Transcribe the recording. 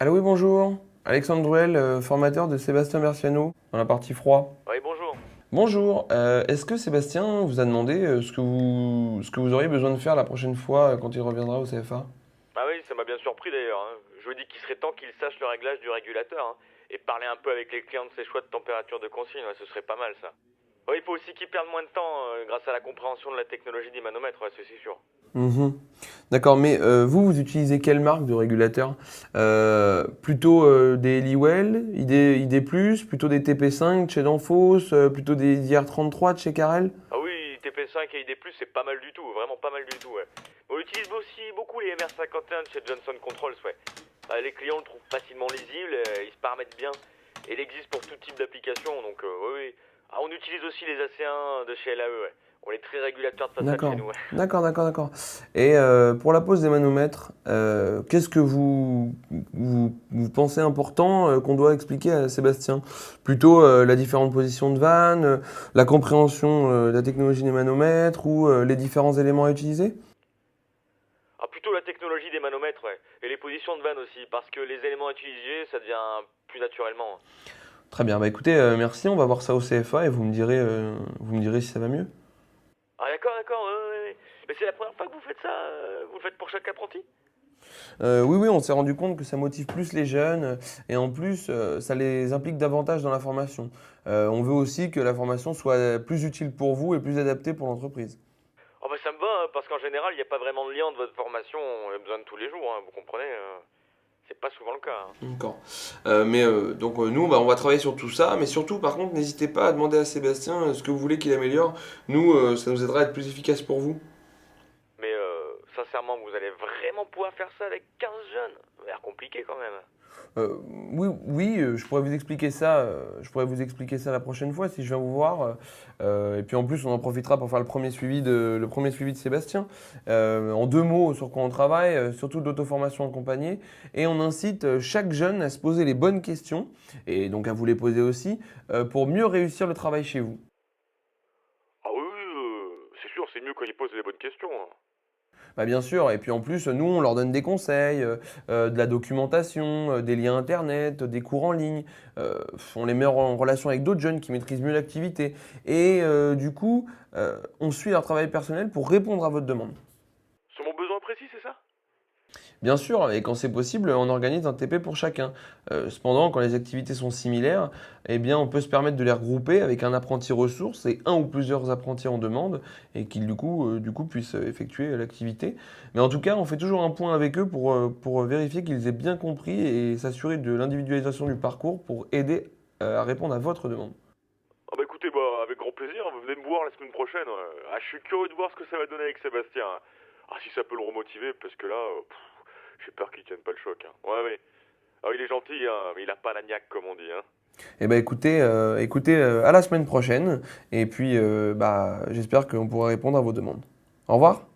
Allô, oui, bonjour. Alexandre Drouel, formateur de Sébastien Berciano, dans la partie froid. Oui, bonjour. Bonjour, est-ce que Sébastien vous a demandé ce que vous auriez besoin de faire la prochaine fois quand il reviendra au CFA? Ah oui, ça m'a bien surpris d'ailleurs, hein. Je lui ai dit qu'il serait temps qu'il sache le réglage du régulateur, hein, et parler un peu avec les clients de ses choix de température de consigne, ouais, ce serait pas mal ça. Ouais, il faut aussi qu'il perde moins de temps grâce à la compréhension de la technologie des manomètres, ouais, c'est sûr. Mhm. D'accord, mais vous utilisez quelle marque de régulateur? Plutôt des Halliwell, ID+, plutôt des TP5 de chez Danfoss, plutôt des IR33 de chez Carrel? Ah oui, TP5 et ID+, c'est pas mal du tout, vraiment pas mal du tout, ouais. On utilise aussi beaucoup les MR51 de chez Johnson Controls, ouais. Les clients le trouvent facilement lisible, ils se paramètrent bien, et il existe pour tout type d'application, donc oui, oui. Ah, on utilise aussi les AC1 de chez LAE, ouais. On est très régulateur de façade chez D'accord, nous, ouais. d'accord, d'accord, d'accord. Et pour la pose des manomètres, qu'est-ce que vous pensez important qu'on doit expliquer à Sébastien? Plutôt la différente position de vanne, la compréhension de la technologie des manomètres ou les différents éléments à utiliser? Ah, plutôt la technologie des manomètres, ouais. Et les positions de vanne aussi, parce que les éléments utilisés, ça devient plus naturellement, hein. Très bien, bah écoutez, merci, on va voir ça au CFA et vous me direz si ça va mieux. Ah d'accord, d'accord, ouais, ouais, ouais. Mais c'est la première fois que vous faites ça, vous le faites pour chaque apprenti? Oui, oui, on s'est rendu compte que ça motive plus les jeunes et en plus, ça les implique davantage dans la formation. On veut aussi que la formation soit plus utile pour vous et plus adaptée pour l'entreprise. Oh bah ça me va, hein, parce qu'en général, il n'y a pas vraiment de lien de votre formation, on a besoin de tous les jours, hein, vous comprenez, c'est pas souvent le cas, hein. D'accord. Donc nous, bah, on va travailler sur tout ça, mais surtout, par contre, n'hésitez pas à demander à Sébastien ce que vous voulez qu'il améliore. Nous, ça nous aidera à être plus efficace pour vous. Mais sincèrement, vous allez vraiment pouvoir faire ça avec 15 jeunes? Ça a l'air compliqué quand même. Euh, oui, oui, je pourrais vous expliquer ça. Je pourrais vous expliquer ça la prochaine fois si je viens vous voir. Et puis en plus, on en profitera pour faire le premier suivi de Sébastien. En deux mots sur quoi on travaille, surtout de l'auto-formation accompagnée. Et on incite chaque jeune à se poser les bonnes questions, et donc à vous les poser aussi, pour mieux réussir le travail chez vous. Ah oui, oui, c'est sûr, c'est mieux quand ils posent les bonnes questions, hein. Bah, bien sûr, et puis en plus, nous, on leur donne des conseils, de la documentation, des liens internet, des cours en ligne. On les met en relation avec d'autres jeunes qui maîtrisent mieux l'activité. Et du coup, on suit leur travail personnel pour répondre à votre demande. Sur mon besoin précis, c'est ça? Bien sûr, et quand c'est possible, on organise un TP pour chacun. Cependant, quand les activités sont similaires, eh bien, on peut se permettre de les regrouper avec un apprenti ressource et un ou plusieurs apprentis en demande, et qu'ils du coup puissent effectuer l'activité. Mais en tout cas, on fait toujours un point avec eux pour vérifier qu'ils aient bien compris et s'assurer de l'individualisation du parcours pour aider à répondre à votre demande. Ah bah écoutez, bah avec grand plaisir, vous venez me voir la semaine prochaine, ouais. Ah, je suis curieux de voir ce que ça va donner avec Sébastien, hein. Ah, si ça peut le remotiver, parce que là, j'ai peur qu'il tienne pas le choc, hein. Ouais, ouais. Ah, il est gentil, hein, mais il a pas la niaque, comme on dit, hein. Eh ben écoutez, à la semaine prochaine, et puis bah, j'espère qu'on pourra répondre à vos demandes. Au revoir.